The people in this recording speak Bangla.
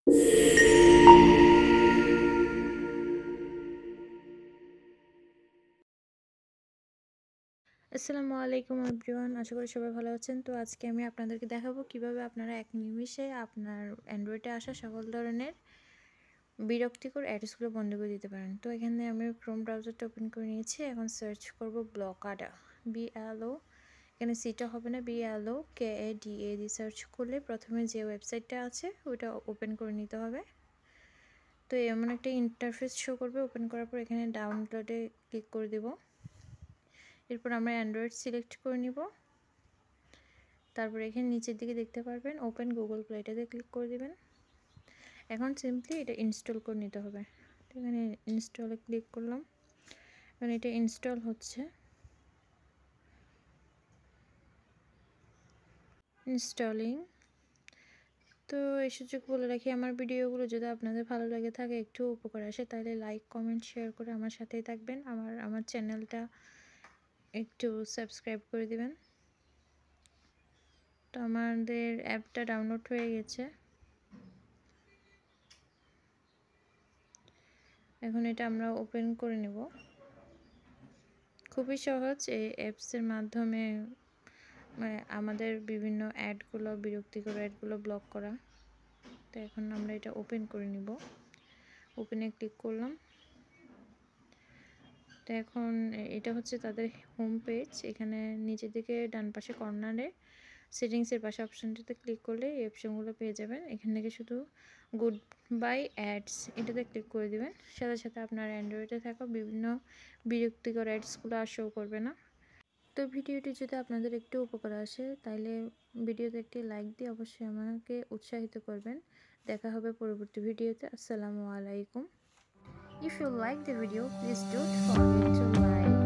আসসালামু আলাইকুম এভরিওয়ান, আশা করি সবাই ভালো আছেন। তো আজকে আমি আপনাদেরকে দেখাবো কিভাবে আপনারা এক নিমিষে আপনার অ্যান্ড্রয়েডে আসা সকল ধরনের বিরক্তিকর অ্যাডসগুলো বন্ধ করে দিতে পারেন। তো এখানে আমি ক্রোম ব্রাউজারটা ওপেন করে নিয়েছি। এখন সার্চ করব ব্লকাডা, BLO, এখানে সিটা হবে না, BLO KADA দিয়ে সার্চ করলে প্রথমে যে ওয়েবসাইটটা আছে ওটা ওপেন করে নিতে হবে। তো এমন একটা ইন্টারফেস শো করবে। ওপেন করার পর এখানে ডাউনলোডে ক্লিক করে দেব। এরপর আমরা অ্যান্ড্রয়েড সিলেক্ট করে নিব। তারপর এখানে নিচের দিকে দেখতে পারবেন ওপেন গুগল প্লে, এটাতে ক্লিক করে দেবেন। এখন সিম্পলি এটা ইনস্টল করে নিতে হবে। তো এখানে ইনস্টলে ক্লিক করলাম, এখন এটা ইনস্টল হচ্ছে। ইনস্টলিং। তো এই সুযোগ বলে রাখি, আমার ভিডিওগুলো যদি আপনাদের ভালো লাগে থাকে, একটু উপকার আসে, তাহলে লাইক কমেন্ট শেয়ার করে আমার সাথেই থাকবেন। আমার চ্যানেলটা একটু সাবস্ক্রাইব করে দিবেন। তো আমাদের অ্যাপটা ডাউনলোড হয়ে গেছে। এখন এটা আমরা ওপেন করে নেব। খুবই সহজ এই অ্যাপসের মাধ্যমে আমাদের বিভিন্ন অ্যাডগুলো, বিরক্তিকর অ্যাডগুলো ব্লক করা। তো এখন আমরা এটা ওপেন করে নিব। ওপেনে ক্লিক করলাম। তো এখন এটা হচ্ছে তাদের হোম পেজ। এখানে নিচের দিকে ডান পাশে কর্নারে সেটিংসের পাশে অপশানটাতে ক্লিক করলে এই অপশানগুলো পেয়ে যাবেন। এখান থেকে শুধু গুড বাই অ্যাডস এটাতে ক্লিক করে দেবেন। সাথে সাথে আপনার অ্যান্ড্রয়েডে থাকা বিভিন্ন বিরক্তিকর অ্যাডসগুলো আর শো করবে না। তো ভিডিওটি যদি আপনাদের একটু উপকার আসে, তাইলে ভিডিওতে একটি লাইক দিয়ে অবশ্যই আমাকে উৎসাহিত করবেন। দেখা হবে পরবর্তী ভিডিওতে। আসসালামু আলাইকুম। If you like the video, please don't forget to like